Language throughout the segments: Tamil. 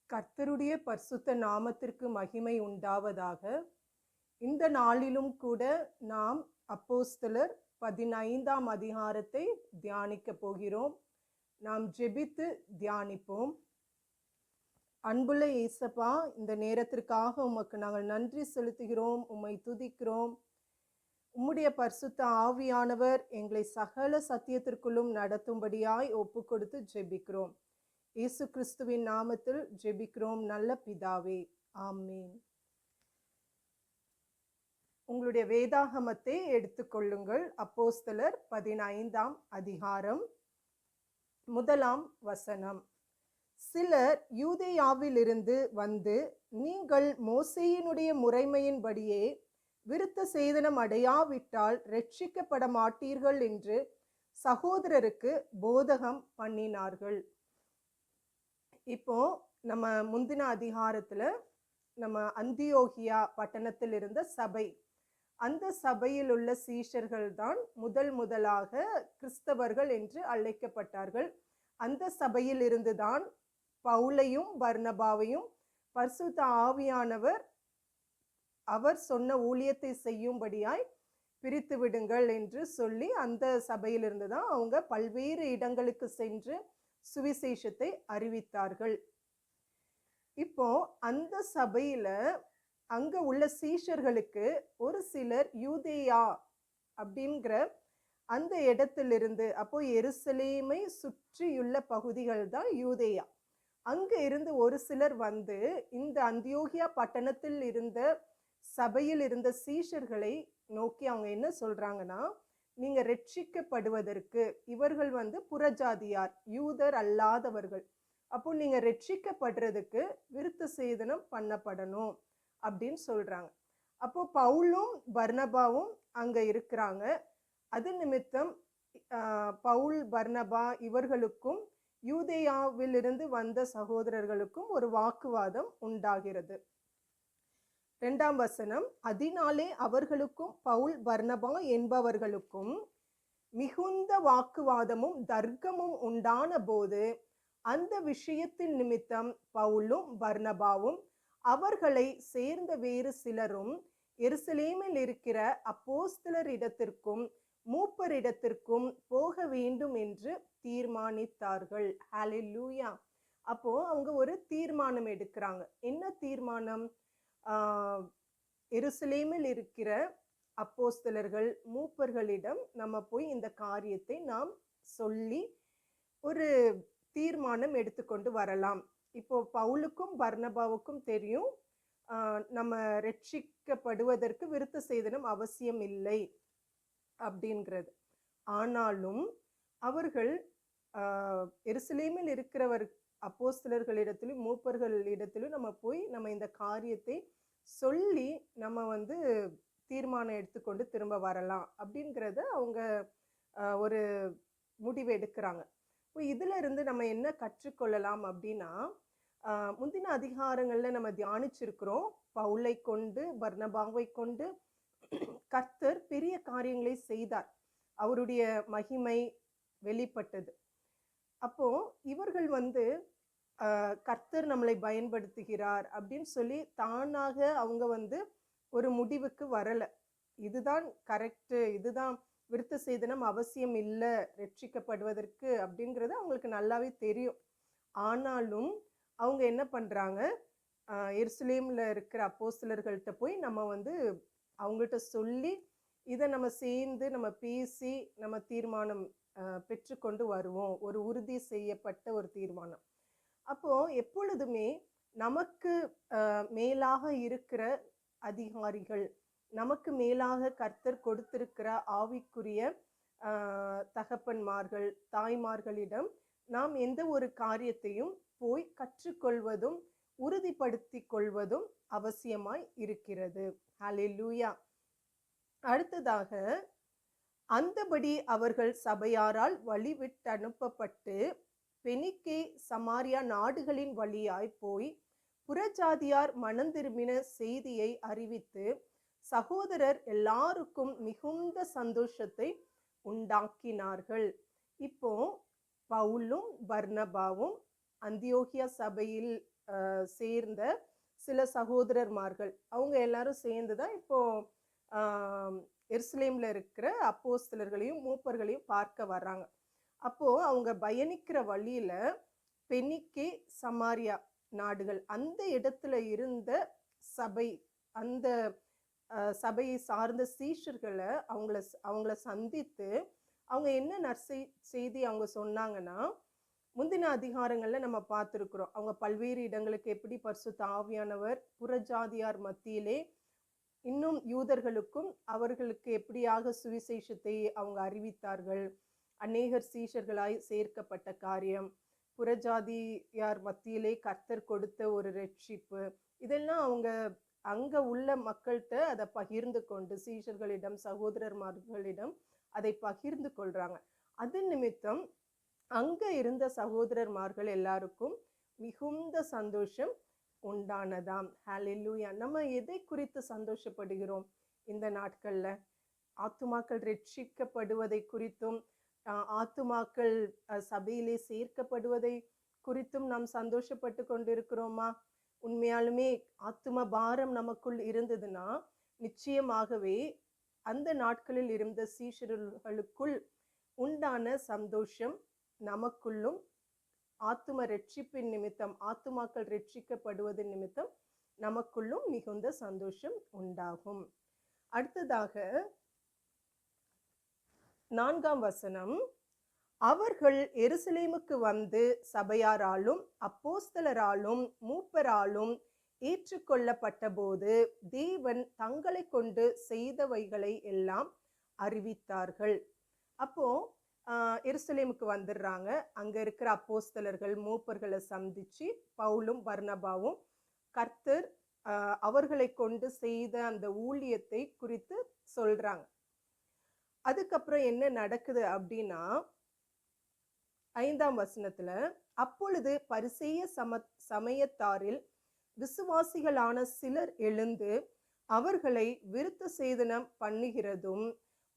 கர்த்தருடைய பரிசுத்த நாமத்திற்கு மகிமை உண்டாவதாக. இந்த நாளிலும் கூட நாம் அப்போஸ்தலர் 15ஆம் அதிகாரத்தை தியானிக்க போகிறோம். நாம் ஜெபித்து தியானிப்போம். அன்புள்ள இயேசப்பா, இந்த நேரத்திற்காக உமக்கு நாங்கள் நன்றி செலுத்துகிறோம், உம்மை துதிக்கிறோம். உம்முடைய பரிசுத்த ஆவியானவர் எங்களை சகல சத்தியத்திற்குள்ளும் நடத்தும்படியாய் ஒப்பு கொடுத்து ஜெபிக்கிறோம். இயேசு கிறிஸ்துவின் நாமத்தில் ஜெபிக்கிறோம் நல்ல பிதாவே, ஆமீன். உங்களுடைய வேதாகமத்தை எடுத்துக்கொள்ளுங்கள். அப்போஸ்தலர் 15ஆம் அதிகாரம் 1ஆம் வசனம். சிலர் யூதேயாவிலிருந்து வந்து, நீங்கள் மோசேயினுடைய முறைமையின்படியே விருத்த சேதனம் அடையாவிட்டால் ரட்சிக்கப்பட மாட்டீர்கள் என்று சகோதரருக்கு போதகம் பண்ணினார்கள். இப்போ நம்ம முந்தின அதிகாரத்துல நம்ம அந்தியோகியா பட்டணத்தில் இருந்த சபை, அந்த சபையில் உள்ள சீஷர்கள் தான் முதலாக கிறிஸ்தவர்கள் என்று அழைக்கப்பட்டார்கள். அந்த சபையில் இருந்துதான் பவுலையும் பர்னபாவையும் பரிசுத்த ஆவியானவர் அவர் சொன்ன ஊழியத்தை செய்யும்படியாய் பிரித்து விடுங்கள் என்று சொல்லி அந்த சபையிலிருந்து தான் அவங்க பல்வேறு இடங்களுக்கு சென்று சுவிசேஷத்தை அறிவித்தார்கள். இப்போ அந்த சபையில அங்க உள்ள சீஷர்களுக்கு ஒரு சிலர் யூதேயா அப்படிங்கிற அந்த இடத்திலிருந்து, அப்போ எருசலேமை சுற்றியுள்ள பகுதிகள் தான் யூதேயா, அங்க இருந்து ஒரு சிலர் வந்து இந்த அந்தியோகியா பட்டணத்தில் இருந்த சபையில் இருந்த சீஷர்களை நோக்கி அவங்க என்ன சொல்றாங்கன்னா, நீங்க ரட்சிக்கப்படுவதற்கு, இவர்கள் வந்து புறஜாதியார், யூதர் அல்லாதவர்கள், அப்போ நீங்க ரட்சிக்கப்படுறதுக்கு விருத்த சேதனம் பண்ணப்படணும் அப்படின்னு சொல்றாங்க. அப்போ பவுலும் பர்னபாவும் அங்க இருக்கிறாங்க. அது நிமித்தம் பவுல் பர்னபா இவர்களுக்கும் யூதேயாவிலிருந்து வந்த சகோதரர்களுக்கும் ஒரு வாக்குவாதம் உண்டாகிறது. 2ஆம் வசனம். அதனாலே அவர்களுக்கும் பவுல் பர்னபா என்பவர்களுக்கும் மிகுந்த வாக்குவாதமும் தர்க்கமும் உண்டான போது, அந்த விஷயத்தின் நிமித்தம் பவுலும் பர்னபாவும் அவர்களை சேர்ந்த வேறு சிலரும் எருசலேமில் இருக்கிற அப்போஸ்தலரிடத்திற்கும் மூப்பரிடத்திற்கும் போக வேண்டும் என்று தீர்மானித்தார்கள். ஹல்லேலூயா. அப்போ அவங்க ஒரு தீர்மானம் எடுக்கிறாங்க. என்ன தீர்மானம்? எருசலேமில் இருக்கிற அப்போஸ்தலர்கள் மூப்பர்களிடம் நம்ம போய் இந்த காரியத்தை நாம் சொல்லி ஒரு தீர்மானம் எடுத்துக்கொண்டு வரலாம். இப்போ பவுலுக்கும் பர்னபாவுக்கும் தெரியும் நம்ம ரட்சிக்கப்படுவதற்கு விருத்த சேதனம் அவசியம் இல்லை அப்படிங்கிறது. ஆனாலும் அவர்கள் எருசலேமில் இருக்கிறவர் அப்போஸ்தலர்களிடத்திலும் மூப்பர்களிடத்திலும் நம்ம போய் நம்ம இந்த காரியத்தை சொல்லி நம்ம வந்து தீர்மானம் எடுத்துக்கொண்டு திரும்ப வரலாம் அப்படிங்கிறத அவங்க ஒரு முடிவு எடுக்கிறாங்க. இப்போ இதுல இருந்து நம்ம என்ன கற்றுக்கொள்ளலாம் அப்படின்னா, முந்தின அதிகாரங்கள்ல நம்ம தியானிச்சிருக்கிறோம், பவுலை கொண்டு பர்னபாவை கொண்டு கர்த்தர் பெரிய காரியங்களை செய்தார், அவருடைய மகிமை வெளிப்பட்டது. அப்போ இவர்கள் வந்து கர்த்தர் நம்மளை பயன்படுத்துகிறார் அப்படின்னு சொல்லி தானாக அவங்க வந்து ஒரு முடிவுக்கு வரல, இதுதான் கரெக்டு, இதுதான் விருத்த சேதனம் அவசியம் இல்லை ரட்சிக்கப்படுவதற்கு அப்படிங்கிறது அவங்களுக்கு நல்லாவே தெரியும். ஆனாலும் அவங்க என்ன பண்றாங்க, எருசலேம்ல இருக்கிற அப்போஸ்தலர்கள்ட்ட போய் நம்ம வந்து அவங்கள்ட்ட சொல்லி இதை நம்ம சேர்ந்து நம்ம பேசி நம்ம தீர்மானம் பெற்றுக்கொண்டு வருவோம், ஒரு உறுதி செய்யப்பட்ட ஒரு தீர்மானம். அப்போ எப்பொழுதுமே நமக்கு மேலாக இருக்கிற அதிகாரிகள், நமக்கு மேலாக கர்த்தர் கொடுத்திருக்கிற ஆவிக்குரிய தகப்பன்மார்கள் தாய்மார்களிடம் நாம் எந்த ஒரு காரியத்தையும் போய் கற்றுக்கொள்வதும் உறுதிப்படுத்தி கொள்வதும் அவசியமாய் இருக்கிறது. ஹல்லேலூயா. அடுத்ததாக, அந்தபடி அவர்கள் சபையாரால் வழிவிட்டு அனுப்பப்பட்டு பெனிக்கே சமாரியா நாடுகளின் வழியாய் போய் புறஜாதியார் மனம் திரும்பின செய்தியை அறிவித்து சகோதரர் எல்லாருக்கும் மிகுந்த சந்தோஷத்தை உண்டாக்கினார்கள். இப்போ பவுலும் பர்னபாவும் அந்தியோகியா சபையில் சேர்ந்த சில சகோதரர்மார்கள், அவங்க எல்லாரும் சேர்ந்து தான் இப்போ எருசலேம்ல இருக்கிற அப்போஸ்தலர்களையும் மூப்பர்களையும் பார்க்க வர்றாங்க. அப்போ அவங்க பயணிக்கிற வழியில பெனிக்கே, சமாரியா நாடுகள் அந்த இடத்துல இருந்த சபை, அந்த சபையை சார்ந்த சீஷர்களை அவங்கள சந்தித்து அவங்க என்ன செய்தி அவங்க சொன்னாங்கன்னா, முந்தின அதிகாரங்கள்ல நம்ம பார்த்துருக்குறோம். அவங்க பல்வேறு இடங்களுக்கு எப்படி பரிசுத்த ஆவியானவர் புறஜாதியார் மத்தியிலே இன்னும் யூதர்களுக்கும் அவர்களுக்கு எப்படியாக சுவிசேஷத்தை அவங்க அறிவித்தார்கள், அநேகர் சீஷர்களாய் சேர்க்கப்பட்ட காரியம், புறஜாதியார் மத்தியிலே கர்த்தர் கொடுத்த ஒரு ரட்சிப்பு, இதெல்லாம் அவங்க அங்க உள்ள மக்கள்கிட்ட அதை பகிர்ந்து கொண்டு சீஷர்களிடம் சகோதரர்மார்களிடம் அதை பகிர்ந்து கொள்றாங்க. அது நிமித்தம் அங்க இருந்த சகோதரர்மார்கள் எல்லாருக்கும் மிகுந்த சந்தோஷம் உண்டானதாம். ஹல்லேலூயா. நம்ம எதை குறித்து சந்தோஷப்படுகிறோம் இந்த நாட்கள்ல? ஆத்துமாக்கள் ரட்சிக்கப்படுவதை குறித்தும் ஆத்துமாக்கள் சபையிலே சேர்க்கப்படுவதை குறித்தும் நாம் சந்தோஷப்பட்டு கொண்டிருக்கிறோமா? உண்மையாலுமே ஆத்தும பாரம் நமக்குள் இருந்ததுன்னா நிச்சயமாகவே அந்த நாட்களில் இருந்த சீஷர்களுக்குள் உண்டான சந்தோஷம் நமக்குள்ளும் ஆத்தும ரட்சிப்பின் நிமித்தம், ஆத்துமாக்கள் ரட்சிக்கப்படுவதன் நிமித்தம் நமக்குள்ளும் மிகுந்த சந்தோஷம் உண்டாகும். அடுத்ததாக 4ஆம் வசனம், அவர்கள் எருசலேமுக்கு வந்து சபையாராலும் அப்போஸ்தலராலும் மூப்பராலும் ஏற்றுக்கொள்ளப்பட்ட போது தேவன் தங்களை கொண்டு செய்தவைகளை எல்லாம் அறிவித்தார்கள். அப்போ எருசலேமுக்கு வந்துடுறாங்க. அங்க இருக்கிற அப்போஸ்தலர்கள் மூப்பர்களை சந்திச்சு பவுலும் பர்னபாவும் கர்த்தர் அவர்களை கொண்டு செய்த அந்த ஊழியத்தை குறித்து சொல்றாங்க. அதுக்கப்புறம் என்ன நடக்குது அப்படின்னா 5ஆம் வசனத்துல, அப்பொழுது பரிசேய சமயத்தாரில் விசுவாசிகளான சிலர் எழுந்து அவர்களை விருத்த சேதனம் பண்ணுகிறதும்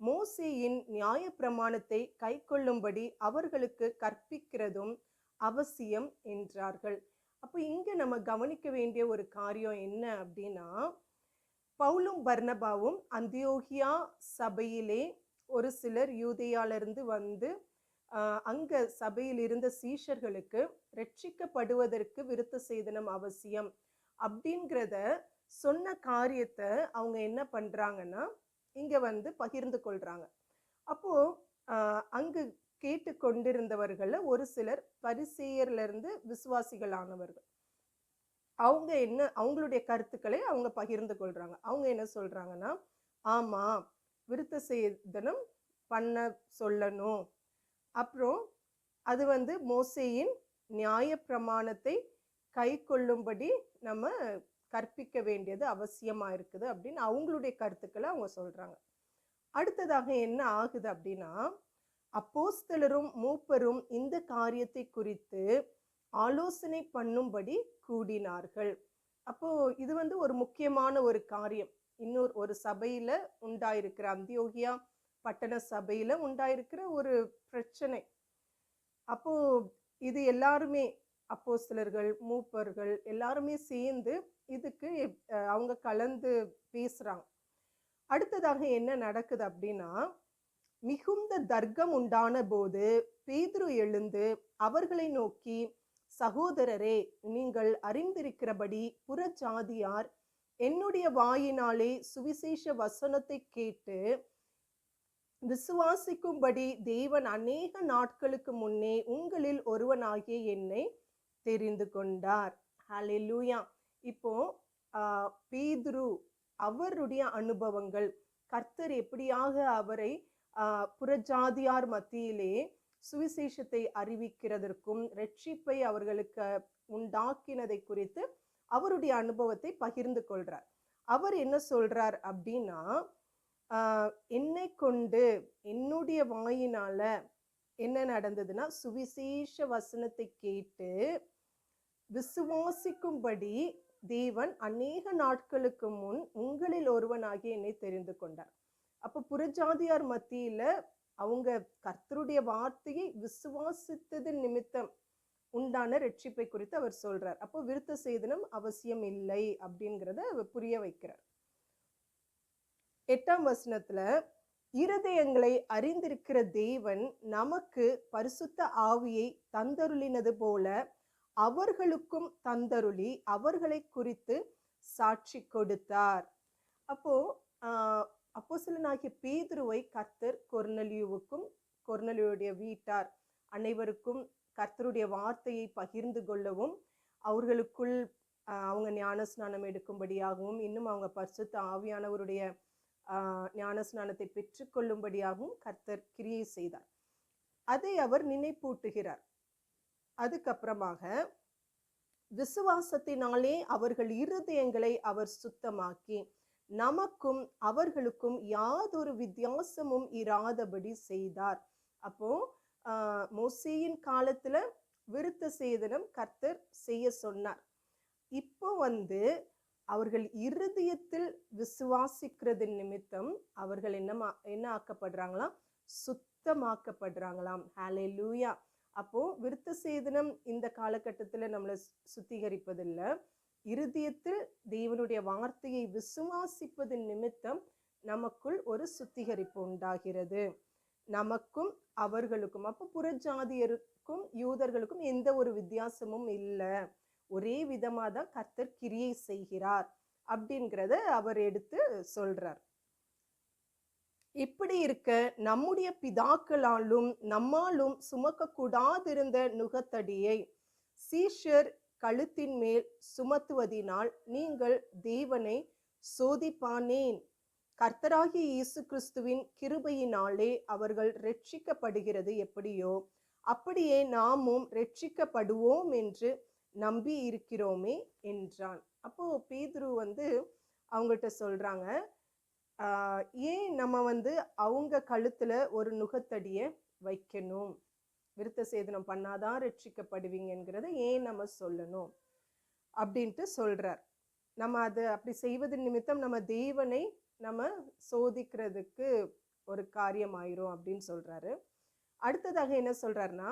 மோசேயின் நியாய பிரமாணத்தை கை கொள்ளும்படி அவர்களுக்கு கற்பிக்கிறதும் அவசியம் என்றார்கள். அப்போ இங்க நம்ம கவனிக்க வேண்டிய ஒரு காரியம் என்ன அப்படின்னா, பவுலும் பர்னபாவும் அந்தியோகியா சபையிலே ஒரு சிலர் யூதேயாலிருந்து வந்து அங்க சபையில் இருந்த சீஷர்களுக்கு ரட்சிக்கப்படுவதற்கு விருத்த சேதனம் அவசியம் அப்படிங்கிறத சொன்ன காரியத்தை அவங்க என்ன பண்றாங்கன்னா இங்க வந்து பகிர்ந்து கொள்றாங்க. அப்போ அங்கு கேட்டு கொண்டிருந்தவர்கள ஒரு சிலர் பரிசேயர்ல இருந்து விசுவாசிகளானவர்கள், அவங்க என்ன அவங்களுடைய கருத்துக்களை அவங்க பகிர்ந்து கொள்றாங்க. அவங்க என்ன சொல்றாங்கன்னா, ஆமா விருத்த சேதனம் பண்ண சொல்லணும், அப்புறம் அது வந்து மோசேயின் நியாய பிரமாணத்தை கை கொள்ளும்படி நம்ம கற்பிக்க வேண்டியது அவசியமா இருக்குது அப்படின்னு அவங்களுடைய கருத்துக்களை அவங்க சொல்றாங்க. அடுத்ததாக என்ன ஆகுது அப்படின்னா, அப்போஸ்தலரும் மூப்பரும் இந்த காரியத்தை குறித்து ஆலோசனை பண்ணும்படி கூடினார்கள். அப்போ இது வந்து ஒரு முக்கியமான ஒரு காரியம். இன்னொரு ஒரு சபையில உண்டாயிருக்கிற அந்தியோகியா பட்டண சபையில உண்டாயிருக்கிற ஒரு பிரச்சனை. அப்போ இது எல்லாருமே அப்போஸ்தலர்கள் மூப்பர்கள் எல்லாருமே சேர்ந்து இதுக்கு அவங்க கலந்து பேசுறாங்க. அடுத்ததாக என்ன நடக்குது அப்படின்னா, மிகுந்த தர்க்கம் உண்டான போது பேதுரு எழுந்து அவர்களை நோக்கி, சகோதரரே, நீங்கள் அறிந்திருக்கிறபடி புறஜாதியார் என்னுடைய வாயினாலே சுவிசேஷ வசனத்தை கேட்டு விசுவாசிக்கும்படி தேவன் அநேக நாட்களுக்கு முன்னே உங்களில் ஒருவனாகிய என்னை தெரிந்து கொண்டார். ஹல்லேலூயா. இப்போ பேதுரு அவருடைய அனுபவங்கள், கர்த்தர் எப்படியாக அவரை புறஜாதியார் மத்தியிலே சுவிசேஷத்தை அறிவிக்கிறதற்கும் ரட்சிப்பை அவர்களுக்கு உண்டாக்கினதை குறித்து அவருடைய அனுபவத்தை பகிர்ந்து கொள்றார். அவர் என்ன சொல்றார் அப்படின்னா, என்னை கொண்டு என்னுடைய வாயினால என்ன நடந்ததுன்னா, சுவிசேஷ வசனத்தை கேட்டு விசுவாசிக்கும்படி தேவன் அநேக நாட்களுக்கு முன் உங்களில் ஒருவனாகி என்னை தெரிந்து கொண்டார். அப்ப புறஜாதியார் மத்தியில அவங்க கர்த்தருடைய வார்த்தையை விசுவாசித்தது நிமித்தம் உண்டான ரட்சிப்பை குறித்து அவர் சொல்றார். அப்போ விருத்த சேதனம் அவசியம் இல்லை அப்படிங்கிறத அவர் புரிய வைக்கிறார். 8ஆம் வசனத்துல, இருதயங்களை அறிந்திருக்கிற தேவன் நமக்கு பரிசுத்த ஆவியை தந்தருளினது போல அவர்களுக்கும் தந்தருளி அவர்களை குறித்து சாட்சி கொடுத்தார். அப்போ அப்போஸ்தலனாகிய பேதுருவை கர்த்தர் கொர்நேலியுவுக்கும் கொர்நேலியுடைய வீட்டார் அனைவருக்கும் கர்த்தருடைய வார்த்தையை பகிர்ந்து கொள்ளவும், அவர்களுக்குள் அவங்க ஞானஸ்நானம் எடுக்கும்படியாகவும், இன்னும் அவங்க பரிசுத்த ஆவியானவருடைய ஞானஸ்நானத்தை பெற்றுக்கொள்ளும்படியாகவும் கர்த்தர் கிரியை செய்தார். அதை அவர் நினைப்பூட்டுகிறார். அதுக்கப்புறமாக விசுவாசத்தினாலே அவர்கள் இருதயங்களை அவர் சுத்தமாக்கி நமக்கும் அவர்களுக்கும் யாதொரு வித்தியாசமும் இராதபடி செய்தார். அப்போ மோசேயின் காலத்துல விருத்த சேதனம் கர்த்தர் செய்ய சொன்னார். இப்போ அவர்கள் இருதயத்தில் விசுவாசிக்கிறது நிமித்தம் அவர்கள் என்ன ஆக்கப்படுறாங்களாம்? சுத்தமாக்கப்படுறாங்களாம். ஹல்லேலூயா. அப்போ விருத்த சேதனம் இந்த காலகட்டத்துல நம்மளை சுத்திகரிப்பதில்லை. இருதயத்தில் தேவனுடைய வார்த்தையை விசுவாசிப்பதன் நிமித்தம் நமக்குள் ஒரு சுத்திகரிப்பு உண்டாகிறது, நமக்கும் அவர்களுக்கும். அப்போ புறஜாதியருக்கும் யூதர்களுக்கும் எந்த ஒரு வித்தியாசமும் இல்லை, ஒரே விதமா தான் கர்த்தர் கிரியை செய்கிறார் அப்படிங்கிறத அவர் எடுத்து சொல்றார். இப்படி இருக்க நம்முடைய பிதாக்களாலும் நம்மாலும் சுமக்க கூடாதிருந்த நுகத்தடியை சீஷர் கழுத்தின் மேல் சுமத்துவதினால் நீங்கள் தேவனை சோதிப்பானேன். கர்த்தராகிய இயேசு கிறிஸ்துவின் கிருபையினாலே அவர்கள் ரட்சிக்கப்படுகிறது எப்படியோ அப்படியே நாமும் ரட்சிக்கப்படுவோம் என்று நம்பி இருக்கிறோமே என்றான். அப்போ பேதுரு அவங்கள்ட்ட சொல்றாங்க, ஏன் நம்ம அவங்க கழுத்துல ஒரு நுகத்தடியை வைக்கணும், விருத்த சேதனம் பண்ணாதான் ரட்சிக்கப்படுவீங்கிறத ஏன் நம்ம சொல்லணும் அப்படின்ட்டு சொல்றார். நம்ம அது அப்படி செய்வது நிமித்தம் நம்ம தேவனை நம்ம சோதிக்கிறதுக்கு ஒரு காரியம் ஆயிரும் அப்படின்னு சொல்றாரு. அடுத்ததாக என்ன சொல்றாருன்னா,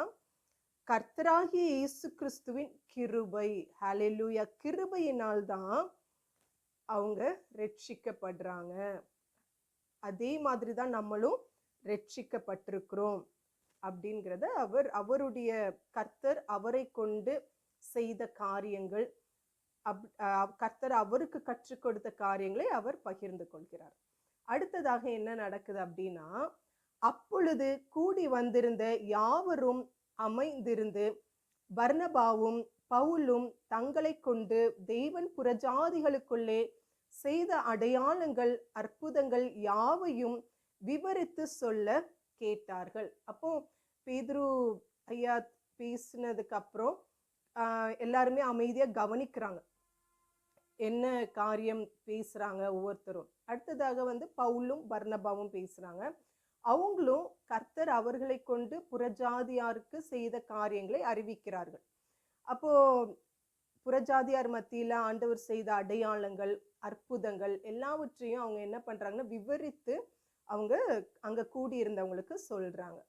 கர்த்தராகிய இயேசு கிறிஸ்துவின் கிருபை, ஹல்லேலூயா, கிருபையினால் தான் அவங்க ரட்சிக்கப்படுறாங்க. அதே மாதிரி தான் நம்மளும் ரட்சிக்கப்பட்டிருக்கிறோம் அப்படிங்கிறத அவருடைய கர்த்தர் அவரை கொண்டு செய்த காரியங்கள், கர்த்தர் அவருக்கு கற்றுக் கொடுத்த காரியங்களை அவர் பகிர்ந்து கொள்கிறார். அடுத்ததாக என்ன நடக்குது அப்படின்னா, அப்பொழுது கூடி வந்திருந்த யாவரும் அமைந்திருந்து பர்னபாவும் பவுலும் தங்களை கொண்டு தேவன் புறஜாதிகளுக்குள்ளே செய்த அடையாளங்கள் அற்புதங்கள் யாவையும் விவரித்து சொல்ல கேட்டார்கள். அப்போ பேதுரு ஐயா பேசினதுக்கு அப்புறம் எல்லாருமே அமைதியா கவனிக்கிறாங்க, என்ன காரியம் பேசுறாங்க ஒவ்வொருத்தரும். அடுத்ததாக பவுலும் பர்னபாவும் பேசுறாங்க. அவங்களும் கர்த்தர் அவர்களை கொண்டு புறஜாதியாருக்கு செய்த காரியங்களை அறிவிக்கிறார்கள். அப்போ புறஜாதியார் மத்தியில ஆண்டவர் செய்த அடையாளங்கள் அற்புதங்கள் எல்லாவற்றையும் அவங்க என்ன பண்றாங்கன்னா விவரித்து அவங்க அங்க கூடியிருந்தவங்களுக்கு சொல்றாங்க.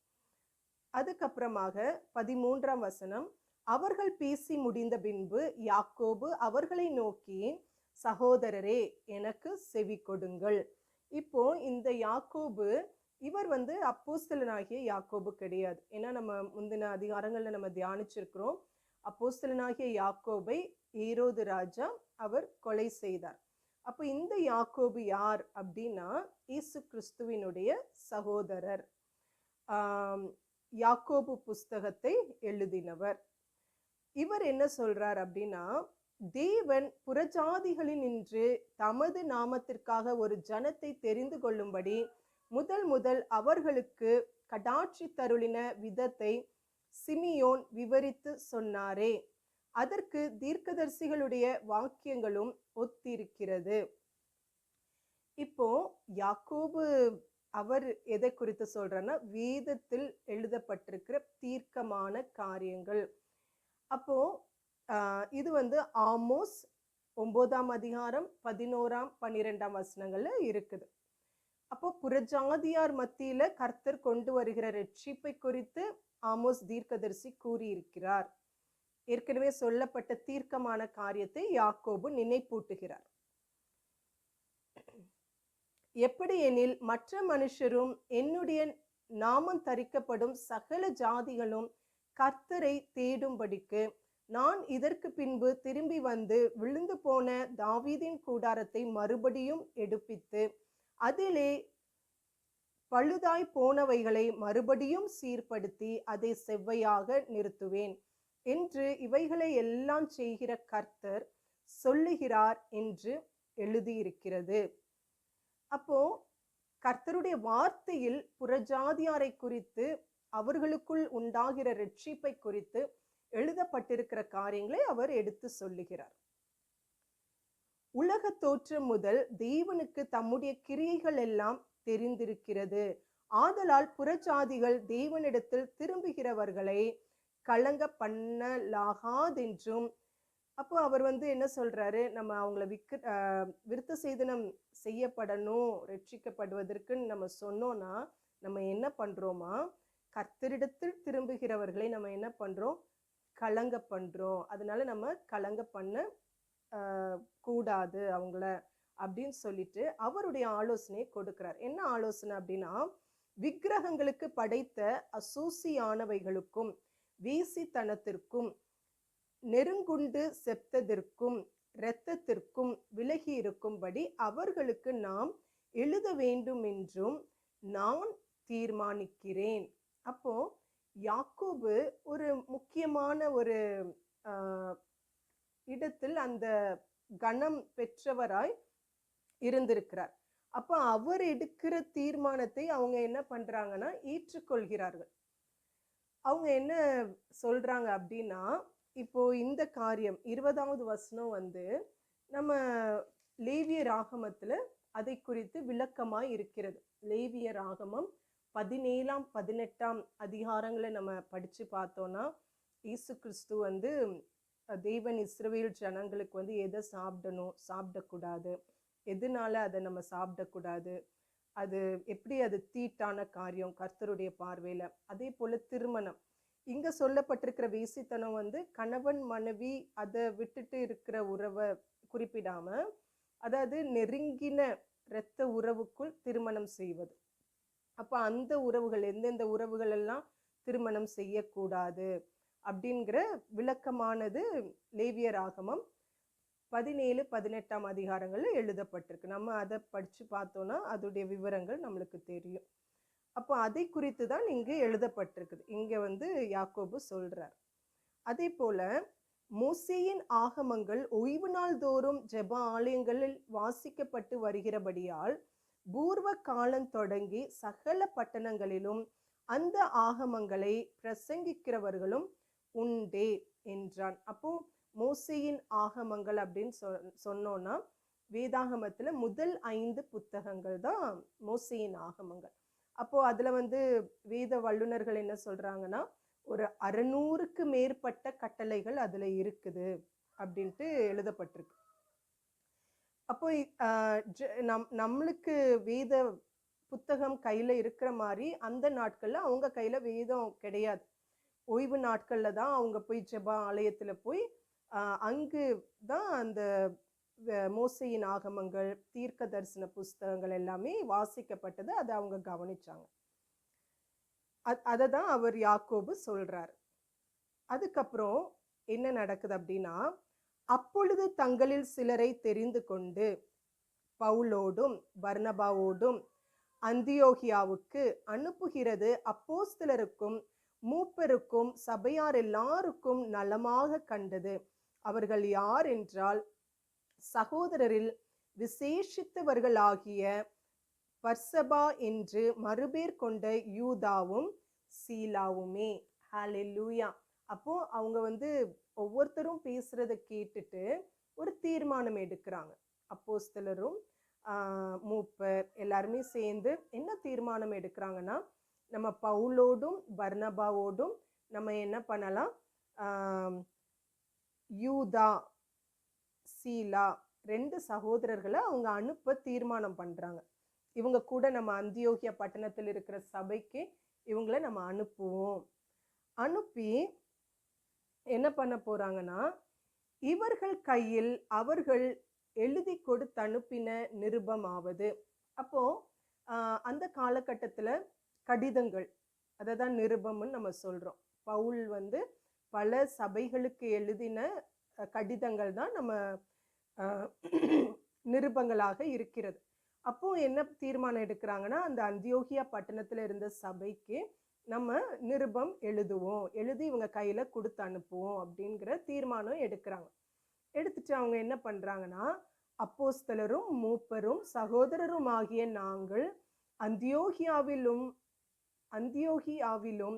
அதுக்கப்புறமாக 13ஆம் வசனம், அவர்கள் பேசி முடிந்த பின்பு யாக்கோபு அவர்களை நோக்கி, சகோதரரே எனக்கு செவி கொடுங்கள். இப்போ இந்த யாக்கோபு இவர் அப்போஸ்தலனாகிய யாக்கோபு கிடையாது. ஏன்னா நம்ம முந்தின அதிகாரங்கள்ல நம்ம தியானிச்சிருக்கிறோம், அப்போஸ்தலனாகிய யாக்கோபை ஏரோது ராஜா அவர் கொலை செய்தார். அப்போ இந்த யாக்கோபு யார் அப்படின்னா இயேசு கிறிஸ்துவினுடைய சகோதரர், யாக்கோபு புஸ்தகத்தை எழுதினவர். இவர் என்ன சொல்றார் அப்படின்னா, தேவன் புறஜாதிகளினின்று தமது நாமத்திற்காக ஒரு ஜனத்தை தெரிந்து கொள்ளும்படி முதல் அவர்களுக்கு கடாட்சி தருளின விதத்தை சிமியோன் விவரித்து சொன்னாரே, அதற்கு தீர்க்கதரிசிகளுடைய வாக்கியங்களும் ஒத்திருக்கிறது. இப்போ யாக்கோபு அவர் எதை குறித்து சொல்றாருன்னா, வேதத்தில் எழுதப்பட்டிருக்கிற தீர்க்கமான காரியங்கள். அப்போ இது ஆமோஸ் 9ஆம் அதிகாரம் 11ஆம் 12ஆம் வசனங்கள்ல இருக்குது. அப்போ புறஜாதியார் மத்தியில கர்த்தர் கொண்டு வருகிற ரட்சிப்பை குறித்து ஆமோஸ் தீர்க்கதரிசி கூறியிருக்கிறார். ஏற்கனவே சொல்லப்பட்ட தீர்க்கமான காரியத்தை யாக்கோபு நினைப்பூட்டுகிறார். எப்படி எனில் மற்ற மனுஷரும் என்னுடைய நாமம் தரிக்கப்படும் சகல ஜாதிகளும் கர்த்தரை தேடும்படிக்கு நான் இதற்கு பின்பு திரும்பி வந்து விழுந்து போன தாவீதின் கூடாரத்தை மறுபடியும் எடுப்பித்து அதிலே பழுதாய் போனவைகளை மறுபடியும் சீர்படுத்தி அதை செவ்வையாக நிறுத்துவேன் என்று இவைகளை எல்லாம் செய்கிற கர்த்தர் சொல்லுகிறார் என்று எழுதியிருக்கிறது. அப்போ கர்த்தருடைய வார்த்தையில் புறஜாதியாரை குறித்து, அவர்களுக்குள் உண்டாகிற ரட்சிப்பை குறித்து எழுதப்பட்டிருக்கிற காரியங்களை அவர் எடுத்து சொல்லுகிறார். உலக தோற்றம் முதல் தேவனுக்கு தம்முடைய கிரியைகள் எல்லாம் தெரிந்திருக்கிறது. ஆதலால் புறஜாதிகள் தேவனிடத்தில் திரும்புகிறவர்களை கலங்க பண்ணலாகாதென்றும். அப்போ அவர் என்ன சொல்றாரு, நம்ம அவங்கள விருத்த சேதனம் செய்யப்படணும், ரட்சிக்கப்படுவதற்கு நம்ம சொன்னோம்னா நம்ம என்ன பண்றோமா, கர்த்தரிடத்தில் திரும்புகிறவர்களை நம்ம என்ன பண்றோம், கலங்க பண்றோம். அதனால நம்ம கலங்க பண்ண கூடாது அவங்கள அப்படின்னு சொல்லிட்டு அவருடைய ஆலோசனையை கொடுக்கிறார். என்ன ஆலோசனை அப்படின்னா, விக்கிரகங்களுக்கு படைத்த அசூசியானவைகளுக்கும் வேசித்தனத்திற்கும் நெருங்குண்டு செப்தத்திற்கும் இரத்தத்திற்கும் விலகி இருக்கும்படி அவர்களுக்கு நாம் எழுத வேண்டும் என்றும் நான் தீர்மானிக்கிறேன். அப்போ யாக்கோபு ஒரு முக்கியமான ஒரு இடத்தில் அந்த கணம் பெற்றவராய் இருந்திருக்கிறார். அப்ப அவர் எடுக்கிற தீர்மானத்தை அவங்க என்ன பண்றாங்கன்னா ஏற்றுக்கொள்கிறார்கள். அவங்க என்ன சொல்றாங்க அப்படின்னா, இப்போ இந்த காரியம் 20வது வசனம் நம்ம லேவியர் ஆகமத்துல அதை குறித்து விளக்கமாய் இருக்கிறது. லேவியர் ஆகமம் 17ஆம் 18ஆம் அதிகாரங்களை நம்ம படிச்சு பார்த்தோம்னா, இயேசு கிறிஸ்து தேவன் இஸ்ரவேல் ஜனங்களுக்கு எதை சாப்பிடணும், சாப்பிடக்கூடாது, எதனால அதை நம்ம சாப்பிடக்கூடாது, அது எப்படி அது தீட்டான காரியம் கர்த்தருடைய பார்வையில. அதே போல திருமணம், இங்க சொல்லப்பட்டிருக்கிற வேசித்தனம் கணவன் மனைவி அதை விட்டுட்டு இருக்கிற உறவை குறிப்பிடாம, அதாவது நெருங்கின இரத்த உறவுக்குள் திருமணம் செய்வது. அப்ப அந்த உறவுகள் எந்தெந்த உறவுகள் எல்லாம் திருமணம் செய்யக்கூடாது அப்படிங்கிற விளக்கமானது லேவியர் ஆகமம் 17 18ஆம் அதிகாரங்கள்ல எழுதப்பட்டிருக்கு. நம்ம அதை படிச்சு பார்த்தோம்னா அதோடைய விவரங்கள் நம்மளுக்கு தெரியும். அப்போ அதை குறித்து தான் இங்கு எழுதப்பட்டிருக்குது. இங்க யாக்கோபு சொல்றார். அதே போல மோசேயின் ஆகமங்கள் ஓய்வு நாள் தோறும் ஜெப ஆலயங்களில் வாசிக்கப்பட்டு வருகிறபடியால் பூர்வ காலம் தொடங்கி சகல பட்டணங்களிலும் அந்த ஆகமங்களை பிரசங்கிக்கிறவர்களும் உண்டே என்றான். அப்போ மோசேயின் ஆகமங்கள் அப்படின்னு சொன்னோம்னா, வேதாகமத்துல முதல் 5 புத்தகங்கள் தான் மோசேயின் ஆகமங்கள். அப்போ அதுல வேத வல்லுநர்கள் என்ன சொல்றாங்கன்னா, ஒரு 600க்கு மேற்பட்ட கட்டளைகள் அதுல இருக்குது அப்படின்ட்டு எழுதப்பட்டிருக்கு. அப்போ நம்மளுக்கு வேத புத்தகம் கையில இருக்கிற மாதிரி அந்த நாட்கள்ல அவங்க கையில வேதம் கிடையாது. ஓய்வு நாட்கள்ல தான் அவங்க போய் ஜெப ஆலயத்துல போய் அங்கு தான் அந்த மோசேயின் ஆகமங்கள், தீர்க்க தரிசன புஸ்தகங்கள் எல்லாமே வாசிக்கப்பட்டது. அதை அவங்க கவனிச்சாங்க. அதை தான் அவர் யாக்கோபு சொல்றார். அதுக்கப்புறம் என்ன நடக்குது அப்படின்னா, அப்பொழுது தங்களில் சிலரை தெரிந்து கொண்டு பவுலோடும் பர்னபாவோடும் அந்தியோகியாவுக்கு அனுப்புகிறது அப்போஸ்தலருக்கும் மூப்பருக்கும் சபையார் எல்லாருக்கும் நலமாக கண்டது. அவர்கள் யார் என்றால், சகோதரரில் விசேஷித்தவர்களாகிய பர்சபா என்று மறுபேர் கொண்ட யூதாவும் சீலாவுமே. ஹல்லேலூயா. அப்போ அவங்க ஒவ்வொருத்தரும் பேசுறத கேட்டுட்டு ஒரு தீர்மானம் எடுக்கிறாங்க. அப்போஸ்தலரும் மூப்பர் எல்லாருமே சேர்ந்து என்ன தீர்மானம் எடுக்கிறாங்கன்னா, நம்ம பவுலோடும் பர்னபாவோடும் நம்ம என்ன பண்ணலாம், யூதா சீலா 2 சகோதரர்களை அவங்க அனுப்ப தீர்மானம் பண்றாங்க. இவங்க கூட நம்ம அந்தியோகியா பட்டணத்தில் இருக்கிற சபைக்கு இவங்களை நம்ம அனுப்புவோம். அனுப்பி என்ன பண்ண போறாங்கன்னா, இவர்கள் கையில் அவர்கள் எழுதி கொடுத்து அனுப்பின நிருபமாவது. அப்போ அந்த காலகட்டத்துல கடிதங்கள், அததான் நிருபம்னு நம்ம சொல்றோம். பவுல் வந்து பல சபைகளுக்கு எழுதின கடிதங்கள் தான் நம்ம அ நிருபங்களாக இருக்கிறது. அப்போ என்ன தீர்மானம் எடுக்கிறாங்கன்னா, அந்த அந்தியோகியா பட்டணத்துல இருந்த சபைக்கு நம்ம நிருபம் எழுதுவோம். எழுதி இவங்க கையில குடுத்து அனுப்புவோம் அப்படிங்கிற தீர்மானம் எடுக்கிறாங்க. எடுத்துட்டு அவங்க என்ன பண்றாங்கன்னா, அப்போஸ்தலரும், மூப்பரும், சகோதரரும் ஆகிய நாங்கள் அந்தியோகியாவிலும் அந்தியோகியாவிலும்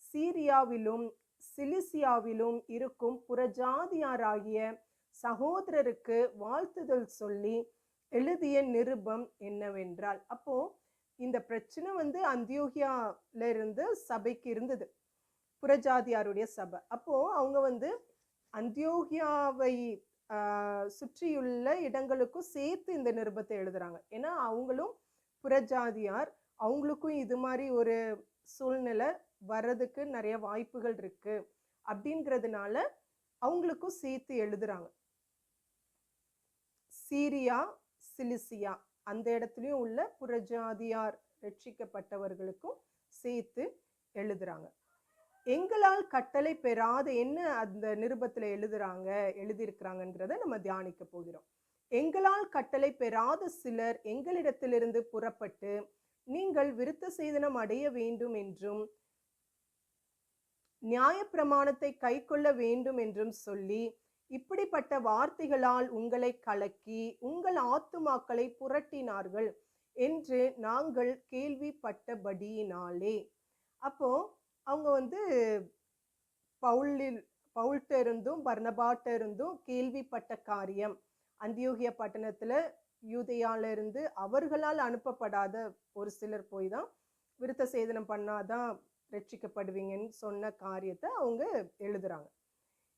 சீரியாவிலும் சிலிசியாவிலும் இருக்கும் புறஜாதியாராகிய சகோதரருக்கு வாழ்த்துதல் சொல்லி எழுதிய நிருபம் என்னவென்றால், அப்போ இந்த பிரச்சனை வந்து அந்தியோகியால இருந்து சபைக்கு இருந்தது, புறஜாதியாருடைய சபை. அப்போ அவங்க வந்து அந்தியோகியாவை சுற்றியுள்ள இடங்களுக்கும் சேர்த்து இந்த நிருபத்தை எழுதுறாங்க. ஏன்னா அவங்களும் புறஜாதியார், அவங்களுக்கும் இது மாதிரி ஒரு சூழ்நிலை வர்றதுக்கு நிறைய வாய்ப்புகள் இருக்கு அப்படிங்கிறதுனால அவங்களுக்கும் சேர்த்து எழுதுறாங்க. சீரியா, சிலிசியா அந்த இடத்துலயும் உள்ள புறஜாதியார் ரட்சிக்கப்பட்டவர்களுக்கும் சேர்த்து எழுதுறாங்க. எங்களால் கட்டளை பெறாத என்ன அந்த நிருபத்துல எழுதியிருக்கிறாங்கன்றத நம்ம தியானிக்க போகிறோம். எங்களால் கட்டளை பெறாத சிலர் எங்களிடத்திலிருந்து புறப்பட்டு நீங்கள் விருத்த சேதனம் அடைய வேண்டும் என்றும் நியாயப்பிரமாணத்தை கைக்கொள்ள வேண்டும் என்றும் சொல்லி இப்படிப்பட்ட வார்த்தைகளால் உங்களை கலக்கி உங்கள் ஆத்துமாக்களை புரட்டினார்கள் என்று நாங்கள் கேள்விப்பட்டபடியினாலே. அப்போ அவங்க வந்து பவுல்ட்ட இருந்தும் பர்னபாட்ட இருந்தும் கேள்விப்பட்ட காரியம், அந்தியோகியா பட்டணத்துல யூதேயால இருந்து அவர்களால் அனுப்பப்படாத ஒரு சிலர் போய் தான் விருத்த சேதனம் பண்ணாதான் ரட்சிக்கப்படுவீங்கன்னு சொன்ன காரியத்தை அவங்க எழுதுறாங்க.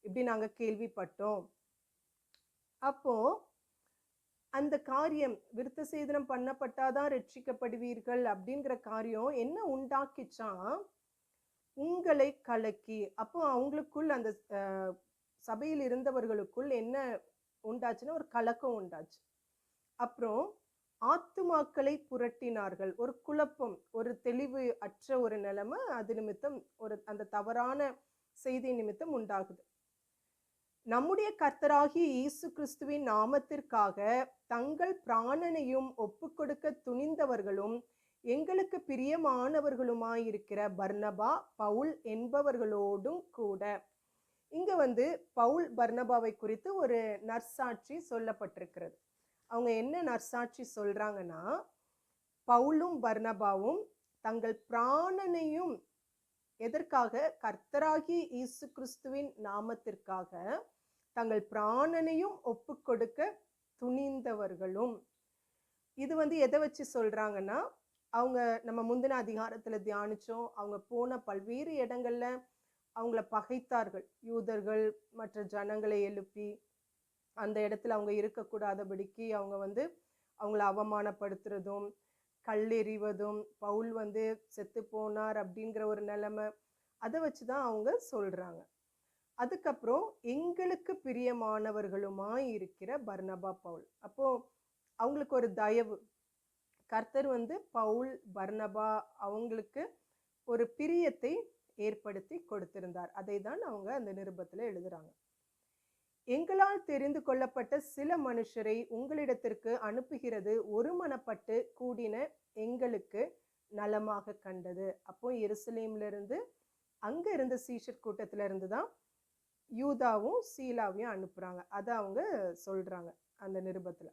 இப்படி நாங்க கேள்விப்பட்டோம். அப்போ அந்த காரியம் விருத்த சேதனம் பண்ணப்பட்டாதான் ரட்சிக்கப்படுவீர்கள் அப்படிங்கிற காரியம் என்ன உண்டாக்கிச்சா, உங்களை கலக்கி. அப்போ அவங்களுக்குள் அந்த சபையில் இருந்தவர்களுக்குள் என்ன உண்டாச்சுன்னா ஒரு கலக்கம் உண்டாச்சு. அப்புறம் ஆத்துமாக்களை புரட்டினார்கள். ஒரு குழப்பம், ஒரு தெளிவு அற்ற ஒரு நிலைமை அது நிமித்தம், ஒரு அந்த தவறான செய்தி நிமித்தம் உண்டாகுது. நம்முடைய கர்த்தராகிய இயேசு கிறிஸ்துவின் நாமத்திற்காக தங்கள் பிராணனையும் ஒப்புக்கொடுக்க துணிந்தவர்களும் எங்களுக்கு பிரியமானவர்களுமாயிருக்கிற பர்னபா, பவுல் என்பவர்களோடும் கூட. இங்க வந்து பவுல் பர்னபாவை குறித்து ஒரு நற்சாட்சி சொல்லப்பட்டிருக்கிறது. அவங்க என்ன நற்சாட்சி சொல்றாங்கன்னா, பவுலும் பர்னபாவும் தங்கள் பிராணனையும் எதற்காக, கர்த்தராகிய இயேசு கிறிஸ்துவின் நாமத்திற்காக தங்கள் பிராணனையும் ஒப்புக்கொடுக்க துணிந்தவர்களும். இது வந்து எதை வச்சு சொல்றாங்கன்னா, அவங்க நம்ம முந்தின அதிகாரத்துல தியானிச்சோம், அவங்க போன பல்வேறு இடங்கள்ல அவங்கள பகைத்தார்கள். யூதர்கள் மற்ற ஜனங்களை எழுப்பி அந்த இடத்துல அவங்க இருக்கக்கூடாதபடிக்கு அவங்க வந்து அவங்கள அவமானப்படுத்துறதும் கல்லெறிவதும், பவுல் வந்து செத்து போனார் அப்படிங்கிற ஒரு நிலைமை, அதை வச்சுதான் அவங்க சொல்றாங்க. அதுக்கப்புறம் எங்களுக்கு பிரியமானவர்களுமாய் இருக்கிற பர்னபா, பவுல். அப்போ அவங்களுக்கு ஒரு தயவு, கர்த்தர் வந்து பவுல் பர்னபா அவங்களுக்கு ஒரு பிரியத்தை ஏற்படுத்தி கொடுத்திருந்தார். அதை தான் அவங்க அந்த நிருபத்துல எழுதுறாங்க. எங்களால் தெரிந்து கொள்ளப்பட்ட சில மனுஷரை உங்களிடத்திற்கு அனுப்புகிறது ஒருமனப்பட்டு கூடின எங்களுக்கு நலமாக கண்டது. அப்போ எருசலேம்ல இருந்து அங்க இருந்த சீஷர் கூட்டத்துல இருந்துதான் யூதாவும் சீலாவையும் அனுப்புறாங்க. அதை அவங்க சொல்றாங்க அந்த நிருபத்துல.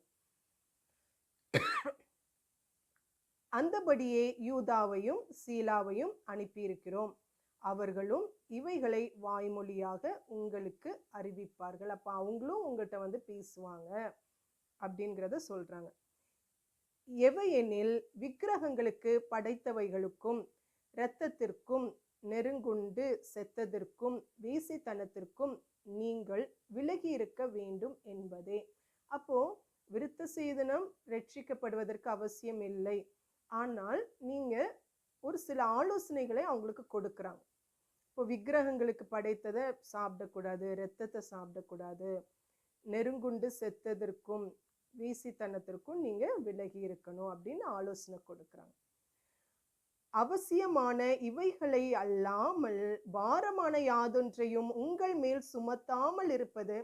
அந்தபடியே யூதாவையும் சீலாவையும் அனுப்பியிருக்கிறோம், அவர்களும் இவைகளை வாய்மொழியாக உங்களுக்கு அறிவிப்பார்கள். அப்ப அவங்களும் உங்கள்கிட்ட வந்து பேசுவாங்க அப்படிங்கிறத சொல்றாங்க. எவையெனில் விக்கிரகங்களுக்கு படைத்தவைகளுக்கும் இரத்தத்திற்கும் நெருங்குண்டு செத்ததற்கும் வேசித்தனத்திற்கும் நீங்கள் விலகி இருக்க வேண்டும் என்பதே. அப்போ விருத்த சேதனம் ரட்சிக்கப்படுவதற்கு அவசியம் இல்லை, ஆனால் நீங்க ஒரு சில ஆலோசனைகளை அவங்களுக்கு கொடுக்குறாங்க. இப்போ விக்கிரகங்களுக்கு படைத்ததை சாப்பிடக்கூடாது, இரத்தத்தை சாப்பிடக்கூடாது, நெருங்குண்டு செத்ததற்கும் வீசித்தனத்திற்கும் நீங்க விலகி இருக்கணும் அப்படின்னு ஆலோசனை கொடுக்குறாங்க. அவசியமான இவைகளை அல்லாமல் பாரமான யாதொன்றையும் உங்கள் மேல் சுமத்தாமல் இருப்பது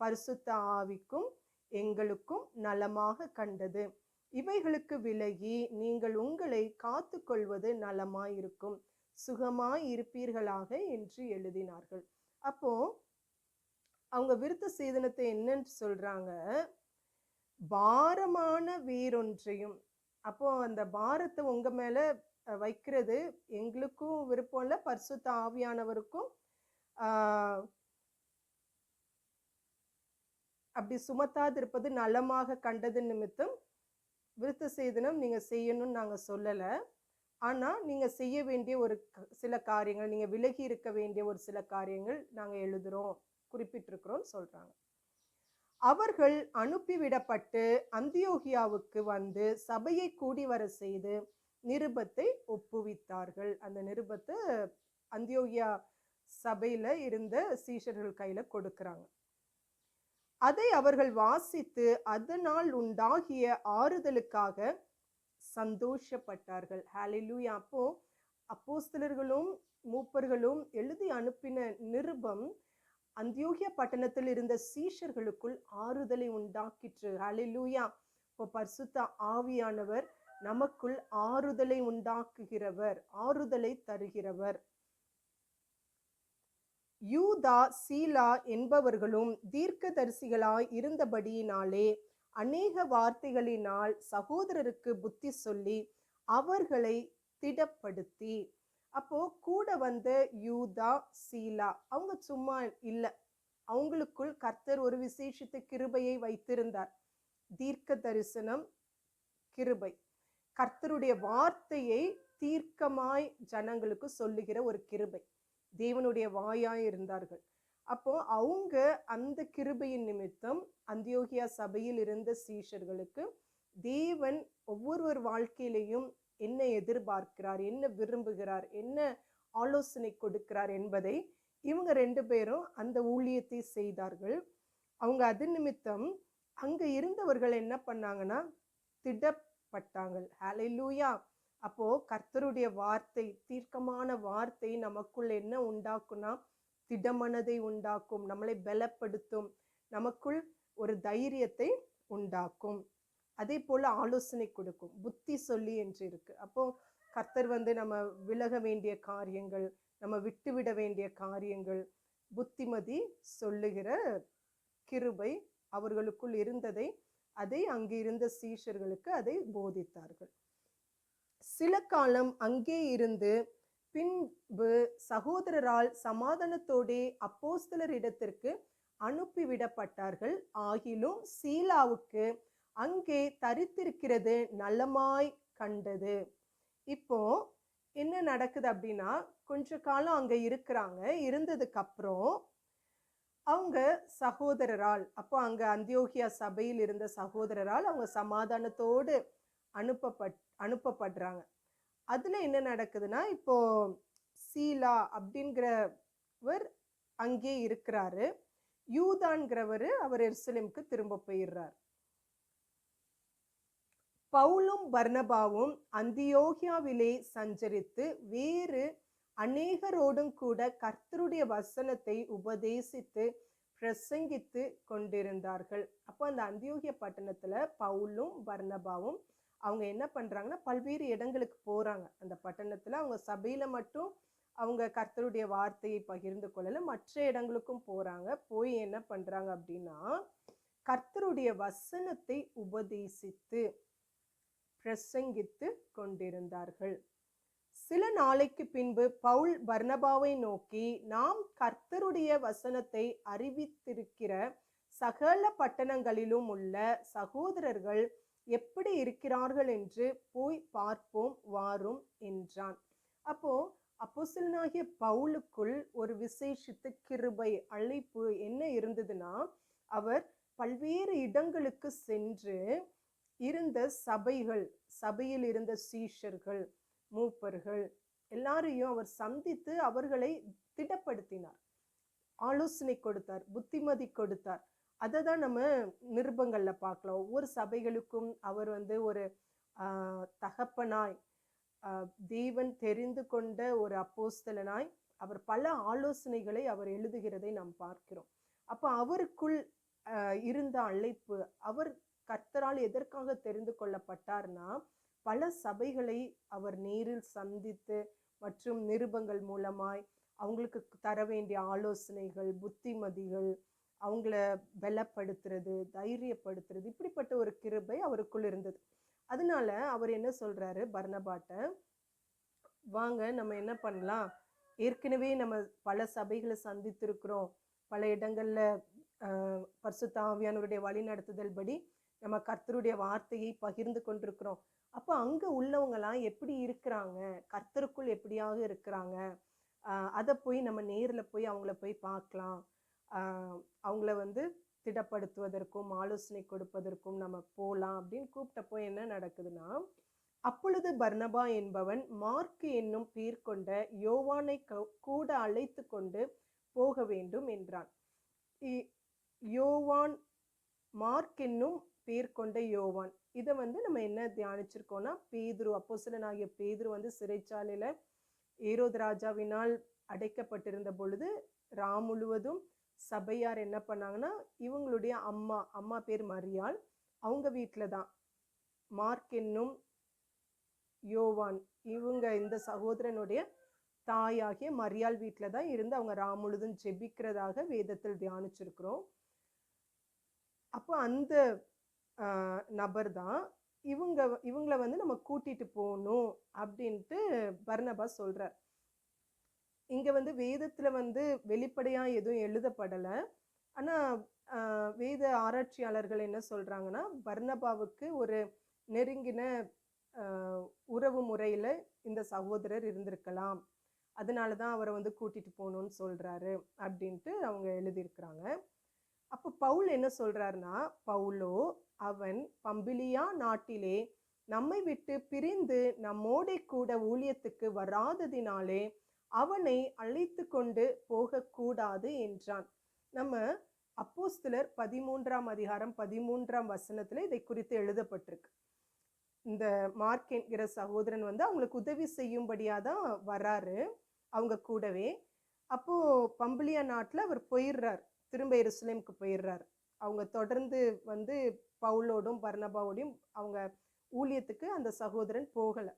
பரிசுத்த ஆவிக்கும் எங்களுக்கும் நலமாக கண்டது. இவைகளுக்கு விலகி நீங்கள் உங்களை காத்து கொள்வது நலமாயிருக்கும், சுகமாய் இருப்பீர்களாக என்று எழுதினார்கள். அப்போ அவங்க விருத்த சேதனத்தை என்னன்னு சொல்றாங்க, பாரமான வேறொன்றையும். அப்போ அந்த பாரத்தை உங்க மேல வைக்கிறது எங்களுக்கும் விருப்பம் இல்லை, பரிசுத்த ஆவியானவருக்கும் அப்படி சுமத்தாது இருப்பது நலமாக கண்டது நிமித்தம் விருத்த சேதனம் நீங்க செய்யணும்னு நாங்க சொல்லல. ஆனா நீங்க செய்ய வேண்டிய ஒரு சில காரியங்கள், நீங்க விலகி இருக்க வேண்டிய ஒரு சில காரியங்கள் நாங்க எழுதுறோம், குறிப்பிட்டிருக்கிறோம் சொல்றாங்க. அவர்கள் அனுப்பிவிடப்பட்டு அந்தியோகியாவுக்கு வந்து சபையை கூடி வர செய்து நிருபத்தை ஒப்புவித்தார்கள். அந்த நிருபத்தை அந்தியோகியா சபையில இருந்த சீஷர்கள் கையில கொடுக்கறாங்க. அதை அவர்கள் வாசித்து அதனால் உண்டாகிய ஆறுதலுக்காக சந்தோஷப்பட்டார்கள். ஹல்லேலூயா. அப்போ அப்போஸ்தலர்களும் மூப்பர்களும் எழுதி அனுப்பின நிருபம் அந்தியோகியா பட்டணத்தில் இருந்த சீஷர்களுக்குள் ஆறுதலை உண்டாக்கிற்று. ஹல்லேலூயா. இப்போ பரிசுத்த ஆவியானவர் நமக்குள் ஆறுதலை உண்டாக்குகிறவர், ஆறுதலை தருகிறவர். யூதா சீலா என்பவர்களும் தீர்க்கதரிசிகளாய் இருந்தபடியினாலே அநேக வார்த்தைகளினால் சகோதரருக்கு புத்தி சொல்லி அவர்களை திடப்படுத்தி. அப்போ கூட வந்த யூதா சீலா அவங்க சும்மா இல்லை, அவங்களுக்குள் கர்த்தர் ஒரு விசேஷித்த கிருபையை வைத்திருந்தார். தீர்க்க தரிசனம் கிருபை, கர்த்தருடைய வார்த்தையை தீர்க்கமாய் ஜனங்களுக்கு சொல்லுகிற ஒரு கிருபை, தேவனுடைய வாயாய் இருந்தார்கள். அப்போ அவங்க அந்த கிருபையின் நிமித்தம் அந்தியோகியா சபையில் இருந்த சீஷர்களுக்கு தேவன் ஒவ்வொருவர் வாழ்க்கையிலையும் என்ன எதிர்பார்க்கிறார், என்ன விரும்புகிறார், என்ன ஆலோசனை கொடுக்கிறார் என்பதை இவங்க 2 பேரும் அந்த ஊழியத்தை செய்தார்கள். அவங்க அது நிமித்தம் அங்க இருந்தவர்கள் என்ன பண்ணாங்கன்னா திடப்பட்டாங்க. ஹல்லேலூயா. அப்போ கர்த்தருடைய வார்த்தை, தீர்க்கமான வார்த்தை நமக்குள்ள என்ன உண்டாக்கும்னா திடமனதை உண்டாக்கும், நம்மளை பலப்படுத்தும், நமக்குள் ஒரு தைரியத்தை உண்டாக்கும், அதே போல ஆலோசனை கொடுக்கும், புத்தி சொல்லி என்று இருக்கு. அப்போ கர்த்தர் வந்து நம்ம விலக வேண்டிய காரியங்கள், நம்ம விட்டுவிட வேண்டிய காரியங்கள், புத்திமதி சொல்லுகிற கிருபை அவர்களுக்குள் இருந்ததை அதை அங்கே இருந்த சீஷர்களுக்கு அதை போதித்தார்கள். சில காலம் அங்கே இருந்து பின்பு சகோதரரால் சமாதானத்தோடே அப்போஸ்தலர் இடத்திற்கு அனுப்பிவிடப்பட்டார்கள். ஆகிலும் சீலாவுக்கு அங்கே தரித்திருக்கிறது நலமாய் கண்டது. இப்போ என்ன நடக்குது அப்படின்னா, கொஞ்ச காலம் அங்க இருக்கிறாங்க. இருந்ததுக்கு அப்புறம் அவங்க சகோதரரால், அப்போ அங்க அந்தியோகியா சபையில் இருந்த சகோதரரால் அவங்க சமாதானத்தோடு அனுப்பப்படுறாங்க. அதுல என்ன நடக்குதுன்னா, இப்போ சீலா அப்படிங்கிறவர் அங்கே இருக்கிறாரு, யூதான்கிறவர் அவர் எருசலேமுக்கு திரும்ப போயிடுறார். பவுலும் பர்னபாவும் அந்தியோகியாவிலே சஞ்சரித்து வேறு அநேகரோடும் கூட கர்த்தருடைய வசனத்தை உபதேசித்து பிரசங்கித்து கொண்டிருந்தார்கள். அப்போ அந்த அந்தியோகியா பட்டணத்துல பவுலும் பர்னபாவும் அவங்க என்ன பண்றாங்கன்னா பல்வேறு இடங்களுக்கு போறாங்க. அந்த பட்டணத்துல அவங்க சபையில மட்டும் அவங்க கர்த்தருடைய வார்த்தையை பகிர்ந்து கொள்ளல, மற்ற இடங்களுக்கும் போறாங்க. போய் என்ன பண்றாங்க அப்படின்னா கர்த்தருடைய வசனத்தை உபதேசித்து பிரசங்கித்து கொண்டிருந்தார்கள். சில நாளைக்கு பின்பு பவுல் பர்னபாவை நோக்கி, நாம் கர்த்தருடைய வசனத்தை அறிவித்திருக்கிற சகல பட்டணங்களிலும் உள்ள சகோதரர்கள் எப்படி இருக்கிறார்கள் என்று போய் பார்ப்போம் வாரும் என்றான். அப்போ அப்போஸ்தலனாகிய பவுலுக்குள் ஒரு விசேஷித்த கிருபை, அழைப்பு என்ன இருந்ததுன்னா, அவர் பல்வேறு இடங்களுக்கு சென்று இருந்த சபையில் இருந்த சீஷர்கள், மூப்பர்கள் எல்லாரையும் அவர் சந்தித்து அவர்களை திடப்படுத்தினார், ஆலோசனை கொடுத்தார், புத்திமதி கொடுத்தார். அதை தான் நம்ம நிருபங்கள்ல பார்க்கலாம். ஒவ்வொரு சபைகளுக்கும் அவர் வந்து ஒரு தகப்பனாய், தேவன் தெரிந்து கொண்ட ஒரு அப்போஸ்தலனாய் அவர் பல ஆலோசனைகளை அவர் எழுதுகிறதை நாம் பார்க்கிறோம். அப்ப அவருக்குள் இருந்த அழைப்பு, அவர் கர்த்தரால் எதற்காக தெரிந்து கொள்ளப்பட்டார்னா, பல சபைகளை அவர் நேரில் சந்தித்து மற்றும் நிருபங்கள் மூலமாய் அவங்களுக்கு தர வேண்டிய ஆலோசனைகள், புத்திமதிகள், அவங்கள பலப்படுத்துறது, தைரியப்படுத்துறது, இப்படிப்பட்ட ஒரு கிருபை அவருக்குள் இருந்தது. அதனால அவர் என்ன சொல்றாரு பர்னபாட்ட, வாங்க நம்ம என்ன பண்ணலாம், ஏற்கனவே நம்ம பல சபைகளை சந்தித்திருக்கிறோம், பல இடங்கள்ல பரிசுத்த ஆவியானவருடைய வழி நடத்துதல் படி நம்ம கர்த்தருடைய வார்த்தையை பகிர்ந்து கொண்டிருக்கிறோம். அப்ப அங்க உள்ளவங்கலாம் எப்படி இருக்கிறாங்க, கர்த்தருக்குள் எப்படியாக இருக்கிறாங்க, அதை போய் நம்ம நேர்ல போய் அவங்கள போய் பார்க்கலாம், அவங்கள வந்து திடப்படுத்துவதற்கும் ஆலோசனை கொடுப்பதற்கும் நம்ம போலாம் அப்படின்னு கூப்பிட்டப்போ என்ன நடக்குதுன்னா, அப்பொழுது பர்னபா என்பவன் மார்க்கு என்னும் பேர் கொண்ட யோவானை கூட அழைத்து கொண்டு போக வேண்டும் என்றான். யோவான், மார்க் என்னும் பேர் கொண்ட யோவான், இதை வந்து நம்ம என்ன தியானிச்சிருக்கோம்னா, பேதுரு, அப்போஸ்தலனாகிய பேதுரு வந்து சிறைச்சாலையில ஏரோது ராஜாவினால் அடைக்கப்பட்டிருந்த பொழுது முழுவதும் சபையார் என்ன பண்ணாங்கன்னா, இவங்களுடைய அம்மா பேர் மரியாள், அவங்க வீட்டில தான் மார்க் என்னும் யோவான், இவங்க இந்த சகோதரனுடைய தாயாகிய மரியாள் வீட்டில தான் இருந்து அவங்க முழுதும் ஜெபிக்கிறதாக வேதத்தில் தியானிச்சிருக்கிறோம். அப்போ அந்த நபர் தான் இவங்களை வந்து நம்ம கூட்டிட்டு போகணும் அப்படின்ட்டு பர்னபா சொல்றார். இங்க வந்து வேதத்துல வந்து வெளிப்படையா எதுவும் எழுதப்படலை. ஆனா வேத ஆராய்ச்சியாளர்கள் என்ன சொல்றாங்கன்னா, பர்னபாவுக்கு ஒரு நெருங்கின உறவு முறையில இந்த சகோதரர் இருந்திருக்கலாம், அதனாலதான் அவரை வந்து கூட்டிட்டு போகணும்னு சொல்றாரு அப்படின்ட்டு அவங்க எழுதியிருக்கிறாங்க. அப்ப பவுல் என்ன சொல்றாருன்னா, பவுலோ அவன் பம்பிலியா நாட்டிலே நம்மை விட்டு பிரிந்து நம்மோட கூட ஊழியத்துக்கு வராததினாலே அவனை அழைத்து கொண்டு போக கூடாது என்றான். நம்ம அப்போஸ்தலர் 13ஆம் அதிகாரம் 13ஆம் வசனத்துல இதை குறித்து எழுதப்பட்டிருக்கு. இந்த மார்க் என்கிற சகோதரன் வந்து அவங்களுக்கு உதவி செய்யும்படியாதான் வராரு அவங்க கூடவே. அப்போ பம்பிலியா நாட்டுல அவர் போயிடுறார், திரும்ப எருசலேமுக்கு போயிடுறாரு. அவங்க தொடர்ந்து வந்து பவுலோடும் பர்னபாவோடையும் அவங்க ஊழியத்துக்கு அந்த சகோதரன் போகல.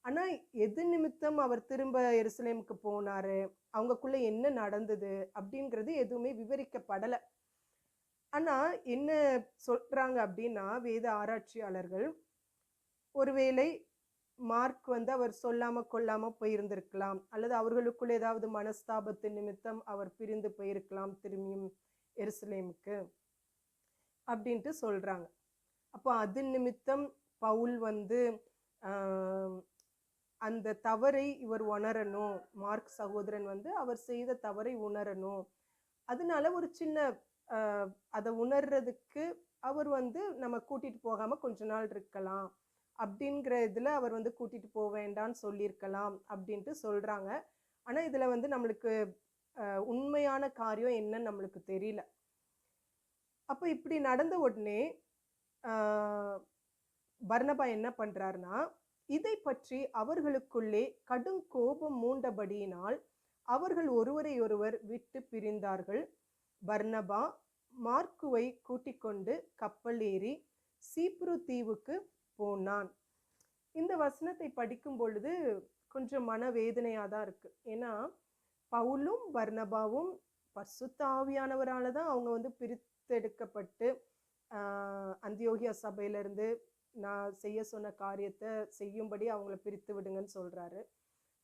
ஆனா எது நிமித்தம் அவர் திரும்ப எருசலேமுக்கு போனாரு, அவங்களுக்குள்ள என்ன நடந்தது அப்படிங்கிறது எதுவுமே விவரிக்கப்படலை. ஆனா என்ன சொல்றாங்க அப்படின்னா, வேத ஆராய்ச்சியாளர்கள், ஒருவேளை மார்க் வந்து அவர் சொல்லாம கொள்ளாம போயிருந்திருக்கலாம், அல்லது அவர்களுக்குள்ள ஏதாவது மனஸ்தாபத்து நிமித்தம் அவர் பிரிந்து போயிருக்கலாம் திரும்பியும் எருசலேமுக்கு அப்படின்ட்டு சொல்றாங்க. அப்போ அது நிமித்தம் பவுல் வந்து அந்த தவறை இவர் உணரணும், மார்க் சகோதரன் வந்து அவர் செய்த தவறை உணரணும், அதனால ஒரு சின்ன அதை உணர்றதுக்கு அவர் வந்து நம்ம கூட்டிட்டு போகாம கொஞ்ச நாள் இருக்கலாம் அப்படிங்கிற இதுல அவர் வந்து கூட்டிட்டு போக வேண்டான்னு சொல்லியிருக்கலாம் அப்படின்ட்டு சொல்றாங்க. ஆனா இதுல வந்து நம்மளுக்கு உண்மையான காரியம் என்னன்னு நம்மளுக்கு தெரியல. அப்ப இப்படி நடந்த உடனே பர்னபா என்ன பண்றாருன்னா, இதை பற்றி அவர்களுக்குள்ளே கடும் கோபம் மூண்டபடியினால் அவர்கள் ஒருவரை ஒருவர் விட்டு பிரிந்தார்கள். பர்னபா மார்க்குவை கூட்டிக் கொண்டு கப்பல் ஏறி சீப்ரு தீவுக்கு போனான். இந்த வசனத்தை படிக்கும் பொழுது கொஞ்சம் மனவேதனையாக தான் இருக்கு. ஏன்னா பவுலும் பர்னபாவும் பரிசுத்த ஆவியானவரால தான் அவங்க வந்து பிரித்தெடுக்கப்பட்டு அந்தியோகியா சபையிலிருந்து நான் செய்ய சொன்ன காரியத்தை செய்யும்படி அவங்கள பிரித்து விடுங்கன்னு சொல்றாரு.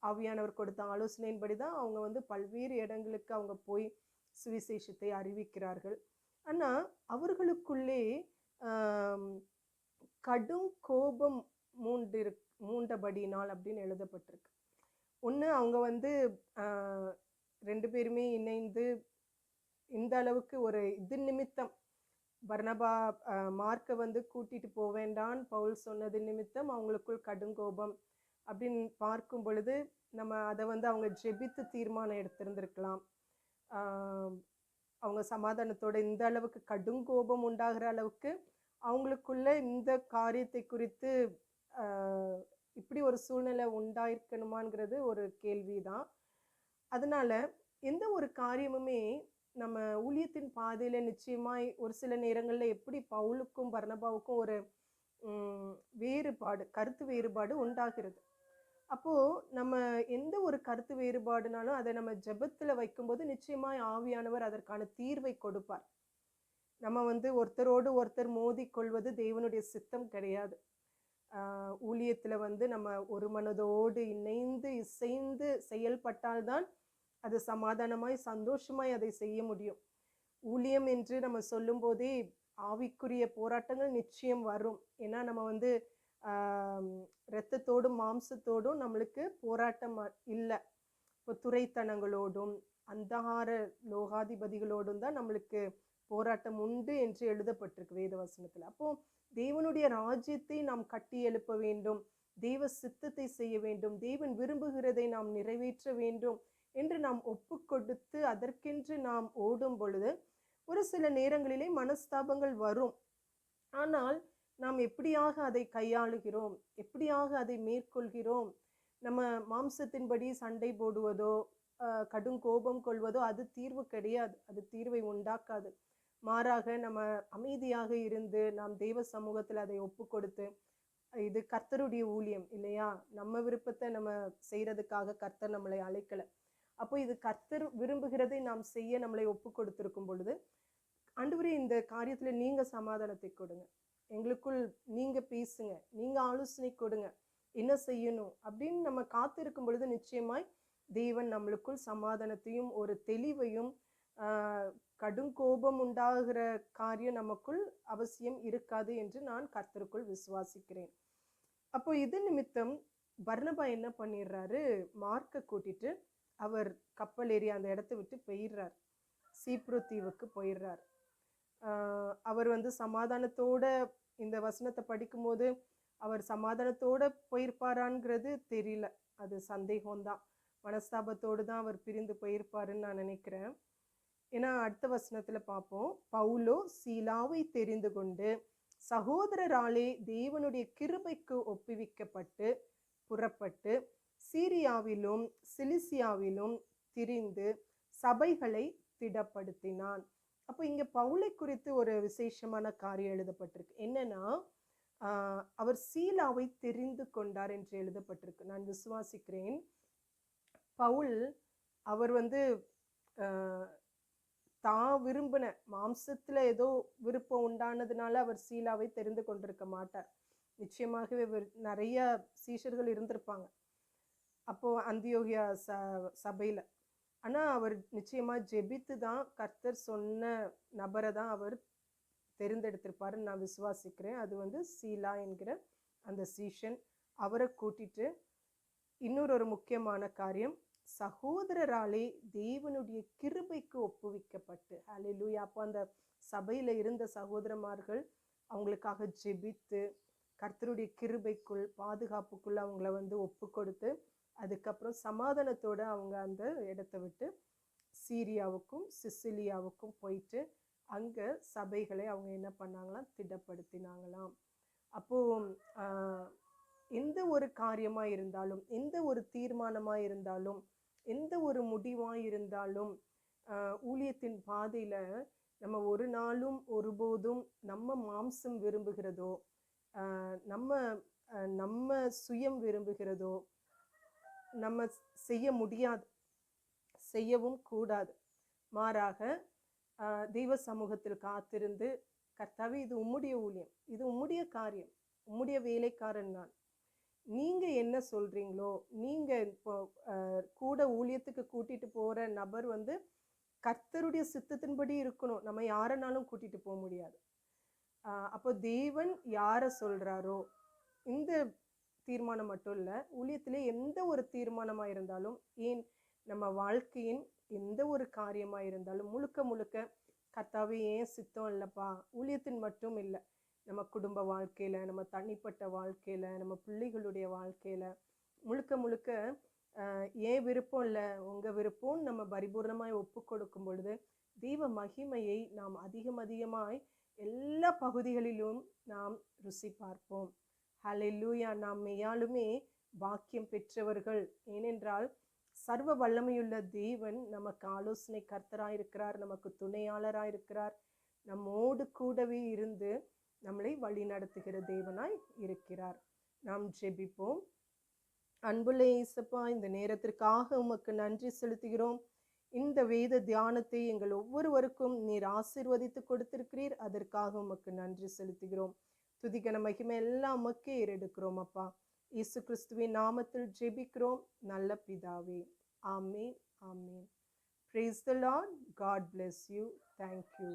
ஆவியானவர் கொடுத்த ஆலோசனையின்படி தான் அவங்க வந்து பல்வேறு இடங்களுக்கு அவங்க போய் சுவிசேஷத்தை அறிவிக்கிறார்கள். ஆனா அவர்களுக்குள்ளே கடும் கோபம் மூண்டபடினால் அப்படின்னு எழுதப்பட்டிருக்கு. ஒன்று, அவங்க வந்து 2 பேருமே இணைந்து இந்த அளவுக்கு ஒரு இது நிமித்தம், பர்னபா மார்க்கை வந்து கூட்டிட்டு போக வேண்டான்னு பவுல் சொன்னது நிமித்தம் அவங்களுக்குள் கடும் கோபம் அப்படின்னு பார்க்கும் பொழுது நம்ம அதை வந்து அவங்க ஜெபித்து தீர்மானம் எடுத்திருந்திருக்கலாம். ஆஹ் அவங்க சமாதானத்தோட இந்த அளவுக்கு கடுங்கோபம் உண்டாகிற அளவுக்கு அவங்களுக்குள்ள இந்த காரியத்தை குறித்து ஆஹ் இப்படி ஒரு சூழ்நிலை உண்டாயிருக்கணுமாங்கிறது ஒரு கேள்விதான். அதனால எந்த ஒரு காரியமுமே நம்ம ஊழியத்தின் பாதையில நிச்சயமாய் ஒரு சில நேரங்கள்ல எப்படி பவுலுக்கும் பர்னபாவுக்கும் ஒரு வேறுபாடு, கருத்து வேறுபாடு உண்டாகிறது. அப்போ நம்ம எந்த ஒரு கருத்து வேறுபாடுனாலும் அதை நம்ம ஜெபத்துல வைக்கும்போது நிச்சயமாய் ஆவியானவர் அதற்கான தீர்வை கொடுப்பார். நம்ம வந்து ஒருத்தரோடு ஒருத்தர் மோதி கொள்வது தேவனுடைய சித்தம் கிடையாது. ஊழியத்துல வந்து நம்ம ஒரு மனதோடு இணைந்து இசைந்து செயல்பட்டால்தான் அது சமாதானமாய் சந்தோஷமாய் அதை செய்ய முடியும். ஊழியம் என்று நம்ம சொல்லும் போதே ஆவிக்குரிய போராட்டங்கள் நிச்சயம் வரும். ஏன்னா நம்ம வந்து இரத்தத்தோடும் மாம்சத்தோடும் நம்மளுக்கு போராட்டம் இல்லை. இப்போ துரைத்தனங்களோடும் அந்தகார லோகாதிபதிகளோடும் தான் நம்மளுக்கு போராட்டம் உண்டு என்று எழுதப்பட்டிருக்கு வேத வசனத்துல. அப்போ தேவனுடைய ராஜ்யத்தை நாம் கட்டி எழுப்ப வேண்டும், தேவ சித்தத்தை செய்ய வேண்டும், தேவன் விரும்புகிறதை நாம் நிறைவேற்ற வேண்டும் என்று நாம் ஒப்பு கொடுத்து அதற்கென்று நாம் ஓடும் பொழுது ஒரு சில நேரங்களிலே மனஸ்தாபங்கள் வரும். ஆனால் நாம் எப்படியாக அதை கையாளுகிறோம், எப்படியாக அதை மேற்கொள்கிறோம். நம்ம மாம்சத்தின்படி சண்டை போடுவதோ கடும் கோபம் கொள்வதோ அது தீர்வு கிடையாது, அது தீர்வை உண்டாக்காது. மாறாக நம்ம அமைதியாக இருந்து நாம் தேவ சமூகத்தில் அதை ஒப்பு கொடுத்து, இது கர்த்தருடைய ஊழியம் இல்லையா, நம்ம விருப்பத்தை நம்ம செய்யறதுக்காக கர்த்தர் நம்மளை அழைக்கல. அப்போ இது கர்த்தர் விரும்புகிறதை நாம் செய்ய நம்மளை ஒப்பு கொடுத்திருக்கும் பொழுது, ஆண்டவரே இந்த காரியத்துல நீங்க சமாதானத்தை கொடுங்க, எங்களுக்குள் நீங்க பேசுங்க, நீங்க ஆலோசனை கொடுங்க, என்ன செய்யணும் அப்படின்னு நம்ம காத்திருக்கும் பொழுது நிச்சயமாய் தேவன் நம்மளுக்குள் சமாதானத்தையும் ஒரு தெளிவையும் கடும் கோபம் உண்டாகிற காரியம் நமக்குள் அவசியம் இருக்காது என்று நான் கர்த்தருக்குள் விசுவாசிக்கிறேன். அப்போ இது நிமித்தம் பர்னபா என்ன பண்ணிடுறாரு, மார்க்க கூட்டிட்டு அவர் கப்பல் ஏறி அந்த இடத்த விட்டு போயிடுறார், சீப்ரு தீவுக்கு போயிடுறார். அவர் வந்து சமாதானத்தோட இந்த வசனத்தை படிக்கும்போது அவர் சமாதானத்தோட போயிருப்பாரான்ங்கிறது தெரியல, அது சந்தேகம்தான். மனஸ்தாபத்தோடு தான் அவர் பிரிந்து போயிருப்பாருன்னு நான் நினைக்கிறேன். ஏன்னா அடுத்த வசனத்துல பார்ப்போம், பவுலோ சீலாவை தெரிந்து கொண்டு சகோதரராலே தேவனுடைய கிருபைக்கு ஒப்புவிக்கப்பட்டு புறப்பட்டு சீரியாவிலும் சிலிசியாவிலும் திரிந்து சபைகளை திடப்படுத்தினான். அப்போ இங்க பவுலை குறித்து ஒரு விசேஷமான காரியம் எழுதப்பட்டிருக்கு. என்னன்னா அவர் சீலாவை தெரிந்து கொண்டார் என்று எழுதப்பட்டிருக்கு. நான் விசுவாசிக்கிறேன் பவுல் அவர் வந்து தான் விரும்பின மாம்சத்துல ஏதோ விருப்பம் உண்டானதுனால அவர் சீலாவை தெரிந்து கொண்டிருக்க மாட்டார். நிச்சயமாகவே நிறைய சீஷர்கள் இருந்திருப்பாங்க அப்போ அந்தியோகியா சபையில. ஆனா அவர் நிச்சயமா ஜெபித்து தான் கர்த்தர் சொன்ன நபரை தான் அவர் தெரிந்தெடுத்திருப்பாருன்னு நான் விசுவாசிக்கிறேன். அது வந்து சீலா என்கிற அந்த சீஷன். அவரை கூட்டிட்டு இன்னொரு முக்கியமான காரியம், சகோதரராலே தேவனுடைய கிருபைக்கு ஒப்புவிக்கப்பட்டு, ஹல்லேலூயா. அப்போ அந்த சபையில இருந்த சகோதரமார்கள் அவங்களுக்காக ஜெபித்து கர்த்தருடைய கிருபைக்குள் பாதுகாப்புக்குள்ள அவங்கள வந்து ஒப்பு கொடுத்து அதுக்கப்புறம் சமாதானத்தோட அவங்க அந்த இடத்த விட்டு சீரியாவுக்கும் சிசிலியாவுக்கும் போயிட்டு அங்க சபைகளை அவங்க என்ன பண்ணாங்களாம், திடப்படுத்தினாங்களாம். அப்போ எந்த ஒரு காரியமா இருந்தாலும், எந்த ஒரு தீர்மானமா இருந்தாலும், எந்த ஒரு முடிவா இருந்தாலும் ஊழியத்தின் பாதையில நம்ம ஒரு நாளும் ஒருபோதும் நம்ம மாம்சம் விரும்புகிறதோ நம்ம சுயம் விரும்புகிறதோ நம்ம செய்ய முடியாது, செய்யவும் கூடாது. மாறாக தெய்வ சமூகத்தில் காத்திருந்து, கர்த்தாவே இது உம்முடைய ஊழியம், இது உம்முடைய காரியம், உம்முடைய வேலைக்காரன் நான், நீங்க என்ன சொல்றீங்களோ, நீங்க இப்போ கூட ஊழியத்துக்கு கூட்டிட்டு போற நபர் வந்து கர்த்தருடைய சித்தத்தின்படி இருக்கணும், நம்ம யாரனாலும் கூட்டிட்டு போக முடியாது. அப்போ தேவன் யார சொல்றாரோ, இந்த தீர்மானம் மட்டும் இல்லை, ஊழியத்திலே எந்த ஒரு தீர்மானமா இருந்தாலும், ஏன் நம்ம வாழ்க்கையின் எந்த ஒரு காரியமா இருந்தாலும் முழுக்க முழுக்க கர்த்தாவே ஏன் சித்தம் இல்லைப்பா, ஊழியத்தின் மட்டும் இல்லை, நம்ம குடும்ப வாழ்க்கையில, நம்ம தனிப்பட்ட வாழ்க்கையில, நம்ம பிள்ளைகளுடைய வாழ்க்கையில, முழுக்க முழுக்க ஏன் விருப்பம் இல்லை உங்க விருப்பம் நம்ம பரிபூர்ணமாய் ஒப்பு கொடுக்கும் பொழுது தெய்வ மகிமையை நாம் அதிகமாய் எல்லா பகுதிகளிலும் நாம் ருசி பார்ப்போம். ஹல்லேலூயா. நாம் மெய்யாலுமே பாக்கியம் பெற்றவர்கள். ஏனென்றால் சர்வ வல்லமையுள்ள தேவன் நமக்கு ஆலோசனை கர்த்தராயிருக்கிறார், நமக்கு துணையாளராயிருக்கிறார், நம்மோடு கூடவே இருந்து நம்மளை வழி நடத்துகிற தேவனாய் இருக்கிறார். நாம் ஜெபிப்போம். அன்புள்ள இயேசப்பா, இந்த நேரத்திற்காக உமக்கு நன்றி செலுத்துகிறோம். இந்த வேத தியானத்தை எங்கள் ஒவ்வொருவருக்கும் நீர் ஆசீர்வதித்து கொடுத்திருக்கிறீர். அதற்காக உமக்கு நன்றி செலுத்துகிறோம். துதிகன மகிமை எல்லாம் உமக்கே ஏறெடுக்கிறோம் அப்பா. இயேசு கிறிஸ்துவின் நாமத்தில் ஜெபிக்கிறோம் நல்ல பிதாவே. ஆமென், ஆமென். Praise the Lord. God bless you. Thank you.